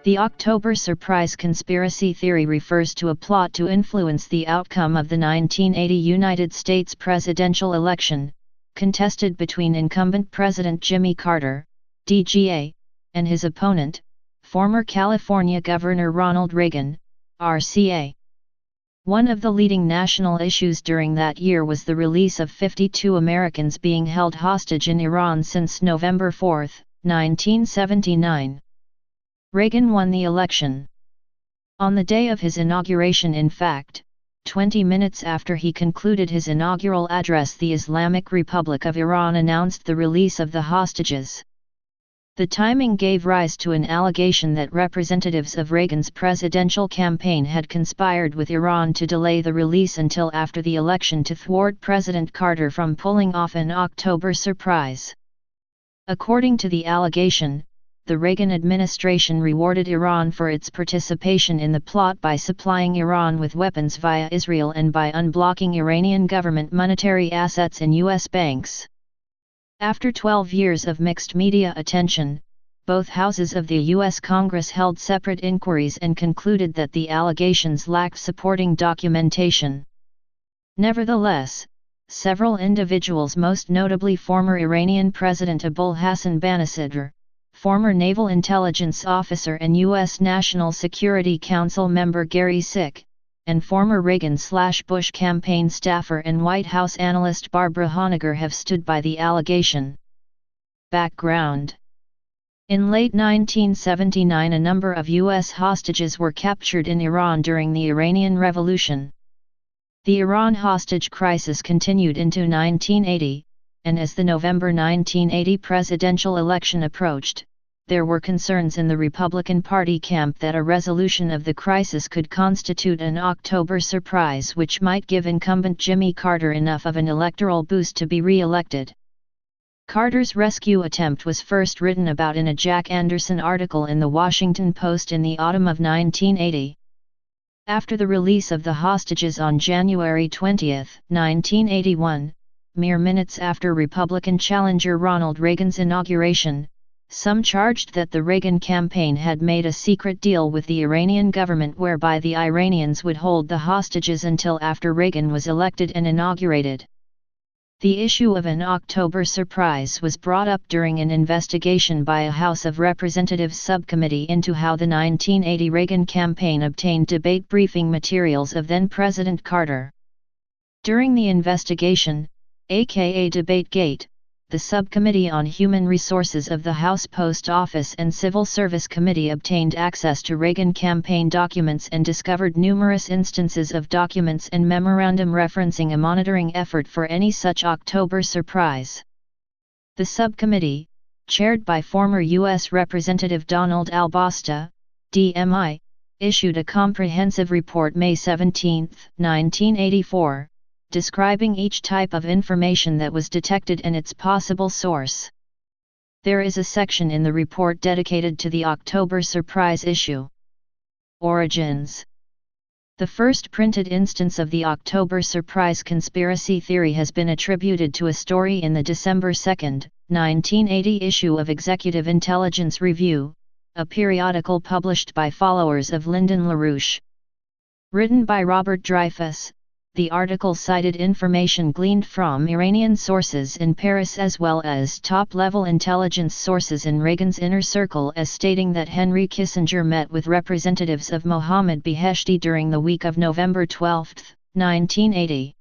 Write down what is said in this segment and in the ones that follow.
The October surprise conspiracy theory refers to a plot to influence the outcome of the 1980 United States presidential election, contested between incumbent President Jimmy Carter, DGA, and his opponent, former California Governor Ronald Reagan, RCA. One of the leading national issues during that year was the release of 52 Americans being held hostage in Iran since November 4, 1979. Reagan won the election. On the day of his inauguration, in fact, 20 minutes after he concluded his inaugural address, the Islamic Republic of Iran announced the release of the hostages. The timing gave rise to an allegation that representatives of Reagan's presidential campaign had conspired with Iran to delay the release until after the election to thwart President Carter from pulling off an October surprise. According to the allegation, the Reagan administration rewarded Iran for its participation in the plot by supplying Iran with weapons via Israel and by unblocking Iranian government monetary assets in U.S. banks. After 12 years of mixed media attention, both houses of the U.S. Congress held separate inquiries and concluded that the allegations lacked supporting documentation. Nevertheless, several individuals, most notably former Iranian President Abul Hassan Banisadr, former Naval Intelligence Officer and U.S. National Security Council member Gary Sick, and former Reagan/Bush campaign staffer and White House analyst Barbara Honegger have stood by the allegation. Background: in late 1979, a number of U.S. hostages were captured in Iran during the Iranian Revolution. The Iran hostage crisis continued into 1980, and as the November 1980 presidential election approached, there were concerns in the Republican Party camp that a resolution of the crisis could constitute an October surprise which might give incumbent Jimmy Carter enough of an electoral boost to be re-elected. Carter's rescue attempt was first written about in a Jack Anderson article in The Washington Post in the autumn of 1980. After the release of the hostages on January 20, 1981, mere minutes after Republican challenger Ronald Reagan's inauguration, some charged that the Reagan campaign had made a secret deal with the Iranian government whereby the Iranians would hold the hostages until after Reagan was elected and inaugurated. The issue of an October surprise was brought up during an investigation by a House of Representatives subcommittee into how the 1980 Reagan campaign obtained debate briefing materials of then-President Carter. During the investigation, aka DebateGate, the Subcommittee on Human Resources of the House Post Office and Civil Service Committee obtained access to Reagan campaign documents and discovered numerous instances of documents and memorandum referencing a monitoring effort for any such October surprise. The subcommittee, chaired by former U.S. Representative Donald Albosta, DMI, issued a comprehensive report May 17, 1984, describing each type of information that was detected and its possible source. There is a section in the report dedicated to the October surprise issue. Origins: the first printed instance of the October surprise conspiracy theory has been attributed to a story in the December 2, 1980 issue of Executive Intelligence Review, a periodical published by followers of Lyndon LaRouche. Written by Robert Dreyfus, the article cited information gleaned from Iranian sources in Paris as well as top-level intelligence sources in Reagan's inner circle, as stating that Henry Kissinger met with representatives of Mohammad Beheshti during the week of November 12, 1980.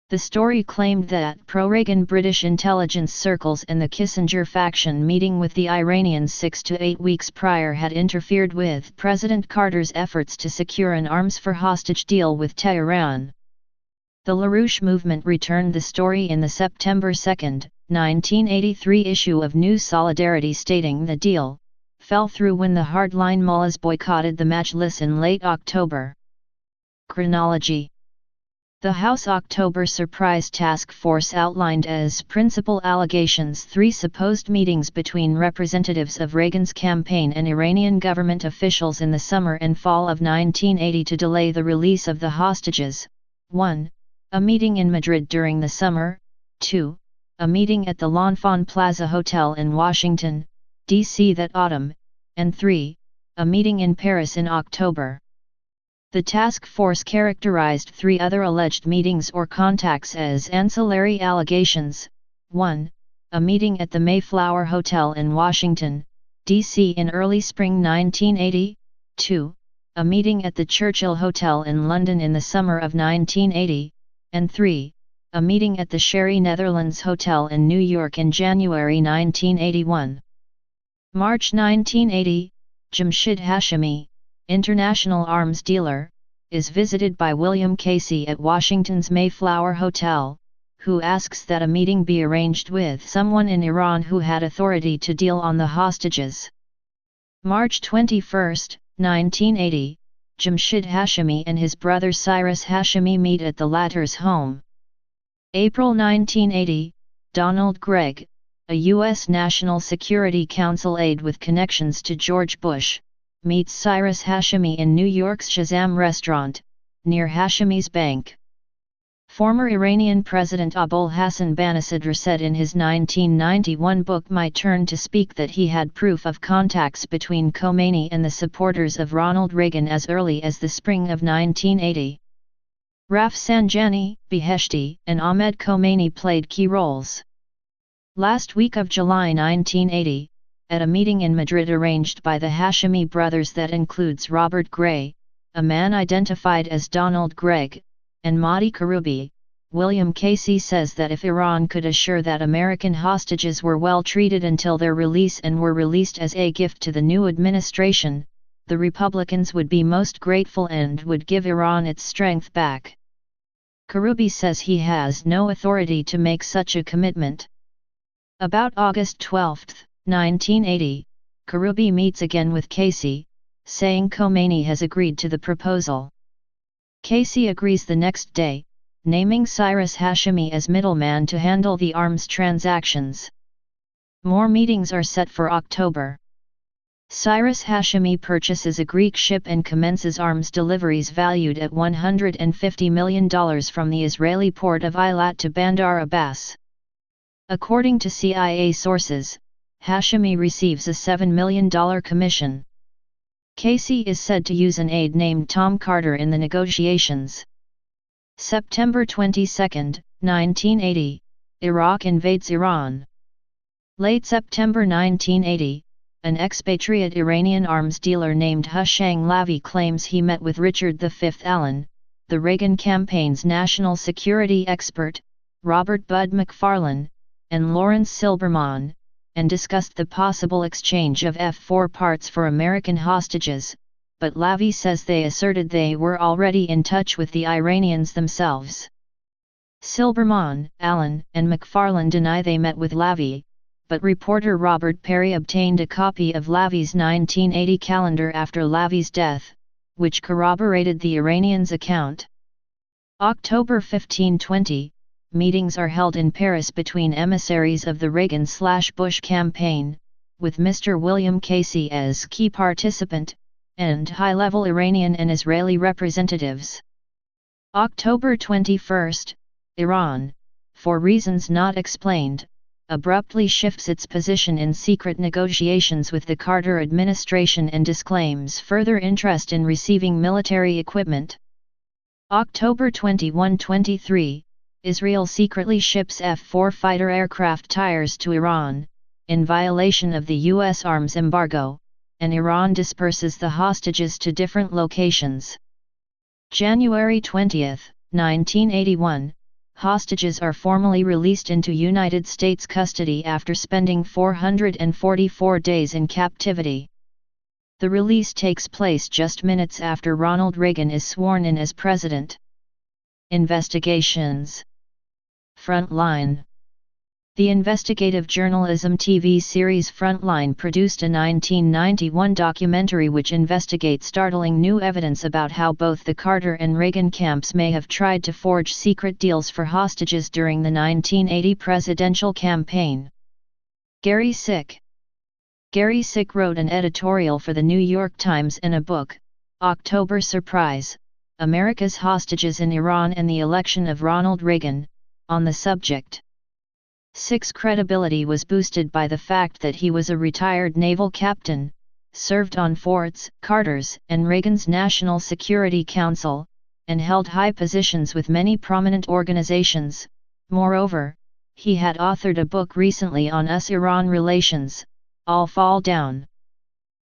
The story claimed that pro-Reagan British intelligence circles and the Kissinger faction meeting with the Iranians 6 to 8 weeks prior had interfered with President Carter's efforts to secure an arms-for-hostage deal with Tehran. The LaRouche movement returned the story in the September 2, 1983 issue of New Solidarity, stating the deal fell through when the hardline mullahs boycotted the Majlis in late October. Chronology: the House October Surprise Task Force outlined as principal allegations 3 supposed meetings between representatives of Reagan's campaign and Iranian government officials in the summer and fall of 1980 to delay the release of the hostages. 1. A meeting in Madrid during the summer. 2. A meeting at the L'Enfant Plaza Hotel in Washington, D.C. that autumn. And 3. a meeting in Paris in October. The task force characterized 3 other alleged meetings or contacts as ancillary allegations: 1. A meeting at the Mayflower Hotel in Washington, D.C. in early spring 1980, 2. A meeting at the Churchill Hotel in London in the summer of 1980, and 3. A meeting at the Sherry Netherlands Hotel in New York in January 1981. March 1980, Jamshid Hashemi, international arms dealer, is visited by William Casey at Washington's Mayflower Hotel, who asks that a meeting be arranged with someone in Iran who had authority to deal on the hostages. March 21, 1980, Jamshid Hashemi and his brother Cyrus Hashemi meet at the latter's home. April 1980, Donald Gregg, a U.S. National Security Council aide with connections to George Bush, meets Cyrus Hashemi in New York's Shazam restaurant, near Hashemi's bank. Former Iranian President Abul Hassan Banisadr said in his 1991 book My Turn to Speak that he had proof of contacts between Khomeini and the supporters of Ronald Reagan as early as the spring of 1980. Rafsanjani, Beheshti, and Ahmed Khomeini played key roles. Last week of July 1980, at a meeting in Madrid arranged by the Hashemi brothers that includes Robert Gray, a man identified as Donald Gregg, and Mahdi Karoubi, William Casey says that if Iran could assure that American hostages were well treated until their release and were released as a gift to the new administration, the Republicans would be most grateful and would give Iran its strength back. Karoubi says he has no authority to make such a commitment. About August 12, 1980, Karoubi meets again with Casey, saying Khomeini has agreed to the proposal. Casey agrees the next day, naming Cyrus Hashemi as middleman to handle the arms transactions. More meetings are set for October. Cyrus Hashemi purchases a Greek ship and commences arms deliveries valued at $150 million from the Israeli port of Eilat to Bandar Abbas. According to CIA sources, Hashemi receives a $7 million commission. Casey is said to use an aide named Tom Carter in the negotiations. September 22, 1980, Iraq invades Iran. Late September 1980, an expatriate Iranian arms dealer named Hushang Lavi claims he met with Richard V. Allen, the Reagan campaign's national security expert, Robert Bud McFarlane, and Lawrence Silberman, and discussed the possible exchange of F-4 parts for American hostages, but Lavi says they asserted they were already in touch with the Iranians themselves. Silberman, Allen, and McFarlane deny they met with Lavi, but reporter Robert Perry obtained a copy of Lavi's 1980 calendar after Lavi's death, which corroborated the Iranians' account. October 15-20, meetings are held in Paris between emissaries of the Reagan/Bush campaign, with Mr. William Casey as key participant, and high-level Iranian and Israeli representatives. October 21, Iran, for reasons not explained, abruptly shifts its position in secret negotiations with the Carter administration and disclaims further interest in receiving military equipment. October 21-23, Israel secretly ships F-4 fighter aircraft tires to Iran, in violation of the U.S. arms embargo, and Iran disperses the hostages to different locations. January 20, 1981, hostages are formally released into United States custody after spending 444 days in captivity. The release takes place just minutes after Ronald Reagan is sworn in as president. Investigations. Frontline. The investigative journalism TV series Frontline produced a 1991 documentary which investigates startling new evidence about how both the Carter and Reagan camps may have tried to forge secret deals for hostages during the 1980 presidential campaign. Gary Sick. Gary Sick wrote an editorial for the New York Times and a book, October Surprise, America's Hostages in Iran and the Election of Ronald Reagan, on the subject. Sick's credibility was boosted by the fact that he was a retired naval captain, served on Ford's, Carter's, and Reagan's National Security Council, and held high positions with many prominent organizations. Moreover, he had authored a book recently on US-Iran relations, All Fall Down.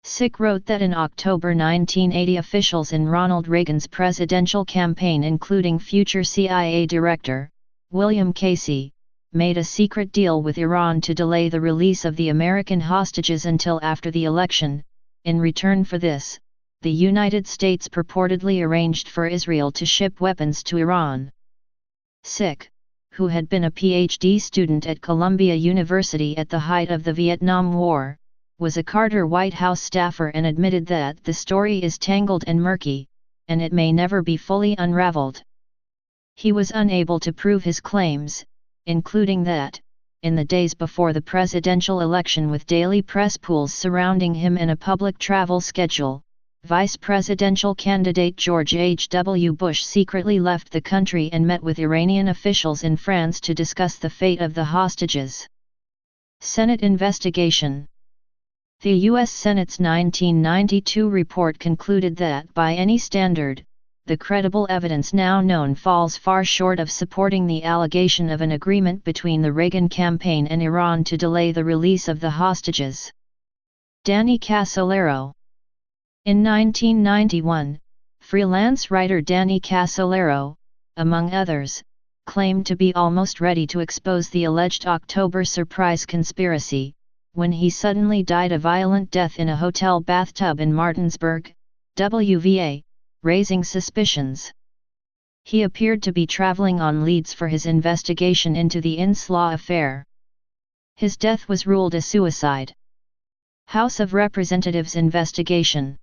Sick wrote that in October 1980 officials in Ronald Reagan's presidential campaign, including future CIA Director William Casey, made a secret deal with Iran to delay the release of the American hostages until after the election. In return for this, the United States purportedly arranged for Israel to ship weapons to Iran. Sick, who had been a PhD student at Columbia University at the height of the Vietnam War, was a Carter White House staffer and admitted that the story is tangled and murky, and it may never be fully unraveled. He was unable to prove his claims, including that, in the days before the presidential election, with daily press pools surrounding him and a public travel schedule, Vice presidential candidate George H.W. Bush secretly left the country and met with Iranian officials in France to discuss the fate of the hostages. Senate investigation. The U.S. Senate's 1992 report concluded that, by any standard, the credible evidence now known falls far short of supporting the allegation of an agreement between the Reagan campaign and Iran to delay the release of the hostages. Danny Casolaro. In 1991, freelance writer Danny Casolaro, among others, claimed to be almost ready to expose the alleged October surprise conspiracy, when he suddenly died a violent death in a hotel bathtub in Martinsburg, WVA, raising suspicions. He appeared to be traveling on leads for his investigation into the Inslaw affair. His death was ruled a suicide. House of Representatives investigation.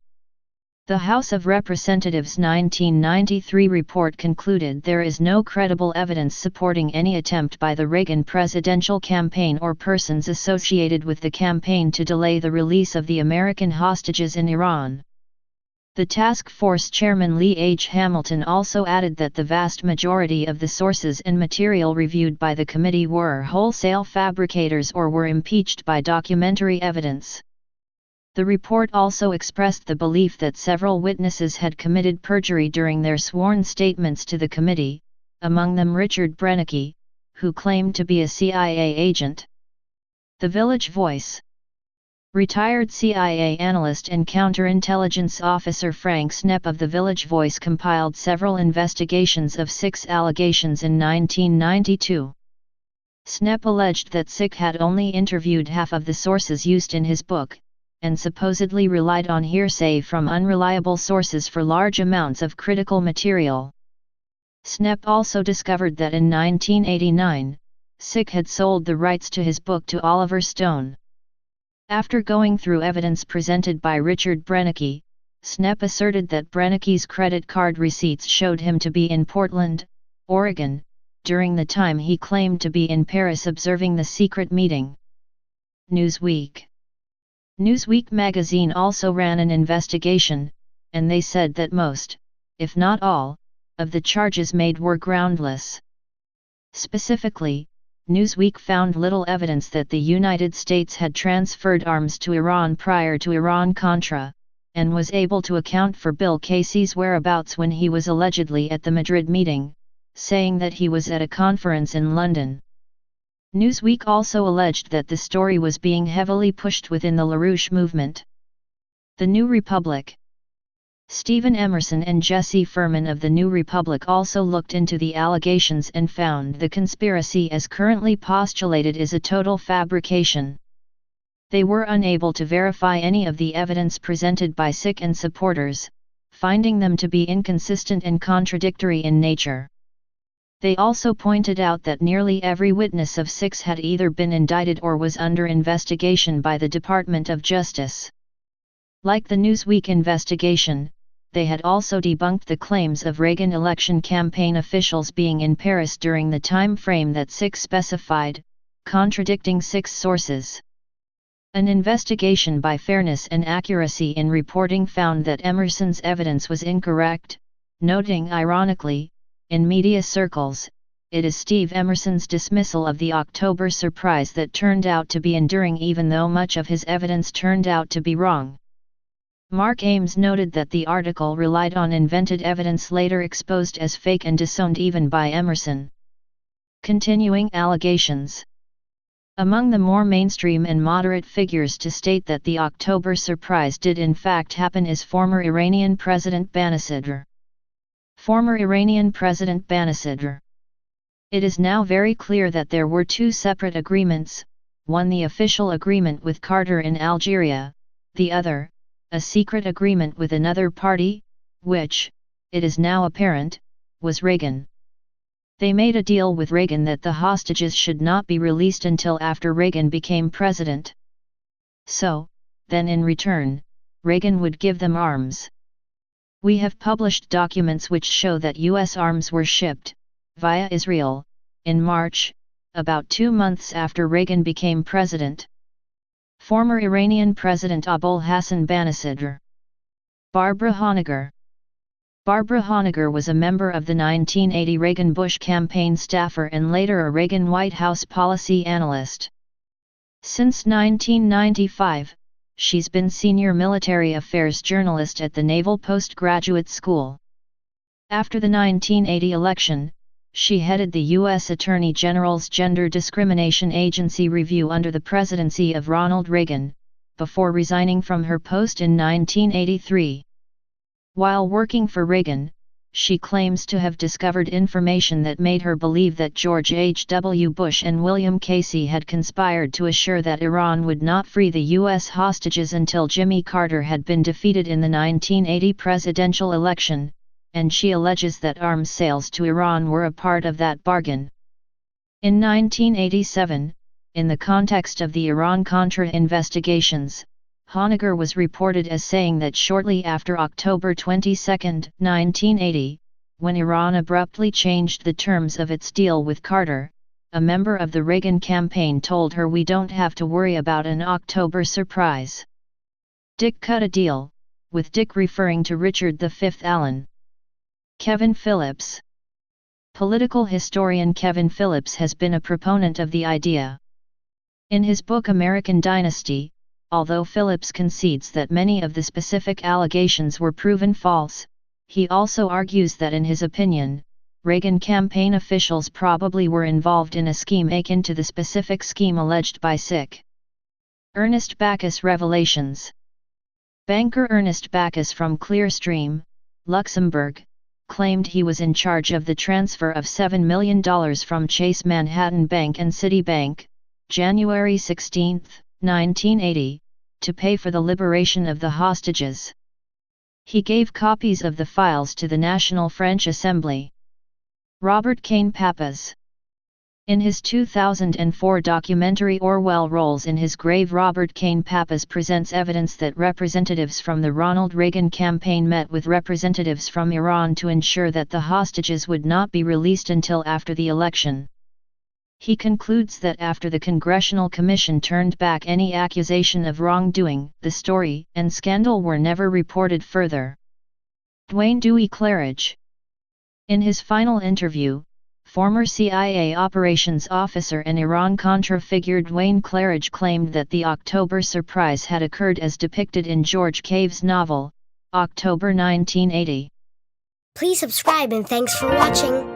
The House of Representatives' 1993 report concluded there is no credible evidence supporting any attempt by the Reagan presidential campaign or persons associated with the campaign to delay the release of the American hostages in Iran. The task force chairman Lee H. Hamilton also added that the vast majority of the sources and material reviewed by the committee were wholesale fabricators or were impeached by documentary evidence. The report also expressed the belief that several witnesses had committed perjury during their sworn statements to the committee, among them Richard Brennicke, who claimed to be a CIA agent. The Village Voice. Retired CIA analyst and counterintelligence officer Frank Snepp of the Village Voice compiled several investigations of Sick's allegations in 1992. Snepp alleged that Sick had only interviewed half of the sources used in his book, and supposedly relied on hearsay from unreliable sources for large amounts of critical material. Snepp also discovered that in 1989, Sick had sold the rights to his book to Oliver Stone. After going through evidence presented by Richard Brennicke, Snepp asserted that Brennicke's credit card receipts showed him to be in Portland, Oregon, during the time he claimed to be in Paris observing the secret meeting. Newsweek. Newsweek magazine also ran an investigation, and they said that most, if not all, of the charges made were groundless. Specifically, Newsweek found little evidence that the United States had transferred arms to Iran prior to Iran-Contra, and was able to account for Bill Casey's whereabouts when he was allegedly at the Madrid meeting, saying that he was at a conference in London. Newsweek also alleged that the story was being heavily pushed within the LaRouche movement. The New Republic. Stephen Emerson and Jesse Furman of the New Republic also looked into the allegations and found the conspiracy as currently postulated is a total fabrication. They were unable to verify any of the evidence presented by Sick and supporters, finding them to be inconsistent and contradictory in nature. They also pointed out that nearly every witness of Sick's had either been indicted or was under investigation by the Department of Justice. Like the Newsweek investigation, they had also debunked the claims of Reagan election campaign officials being in Paris during the time frame that Sick specified, contradicting Sick's sources. An investigation by Fairness and Accuracy in Reporting found that Emerson's evidence was incorrect, noting ironically, in media circles, it is Steve Emerson's dismissal of the October surprise that turned out to be enduring even though much of his evidence turned out to be wrong. Mark Ames noted that the article relied on invented evidence later exposed as fake and disowned even by Emerson. Continuing allegations. Among the more mainstream and moderate figures to state that the October surprise did in fact happen is former Iranian President Banashidr. Former Iranian President Banashidr. It is now very clear that there were two separate agreements, one the official agreement with Carter in Algeria, the other, a secret agreement with another party, which, it is now apparent, was Reagan. They made a deal with Reagan that the hostages should not be released until after Reagan became president. So, then in return, Reagan would give them arms. We have published documents which show that U.S. arms were shipped, via Israel, in March, about 2 months after Reagan became president. Former Iranian President Abul Hassan Banashidr. Barbara Honegger. Barbara Honegger was a member of the 1980 Reagan-Bush campaign staffer and later a Reagan White House policy analyst. Since 1995, she's been senior military affairs journalist at the Naval Postgraduate School. After the 1980 election, she headed the U.S. Attorney General's Gender Discrimination Agency review under the presidency of Ronald Reagan, before resigning from her post in 1983. While working for Reagan, she claims to have discovered information that made her believe that George H. W. Bush and William Casey had conspired to assure that Iran would not free the U.S. hostages until Jimmy Carter had been defeated in the 1980 presidential election, and she alleges that arms sales to Iran were a part of that bargain. In 1987, in the context of the Iran-Contra investigations, Honegger was reported as saying that shortly after October 22, 1980, when Iran abruptly changed the terms of its deal with Carter, a member of the Reagan campaign told her, "We don't have to worry about an October surprise. Dick cut a deal," with Dick referring to Richard V. Allen. Kevin Phillips. Political historian Kevin Phillips has been a proponent of the idea. In his book American Dynasty, although Phillips concedes that many of the specific allegations were proven false, he also argues that in his opinion, Reagan campaign officials probably were involved in a scheme akin to the specific scheme alleged by Sic. Ernest Bacchus revelations. Banker Ernest Bacchus from Clearstream, Luxembourg, claimed he was in charge of the transfer of $7 million from Chase Manhattan Bank and Citibank, January 16, 1980, to pay for the liberation of the hostages. He gave copies of the files to the National French Assembly. Robert Kane Pappas. In his 2004 documentary Orwell Rolls in His Grave, Robert Kane Pappas presents evidence that representatives from the Ronald Reagan campaign met with representatives from Iran to ensure that the hostages would not be released until after the election. He concludes that after the Congressional Commission turned back any accusation of wrongdoing, the story and scandal were never reported further. Dwayne Dewey Claridge. In his final interview, former CIA operations officer and Iran-Contra figure Dwayne Claridge claimed that the October surprise had occurred as depicted in George Cave's novel, October 1980. Please subscribe and thanks for watching.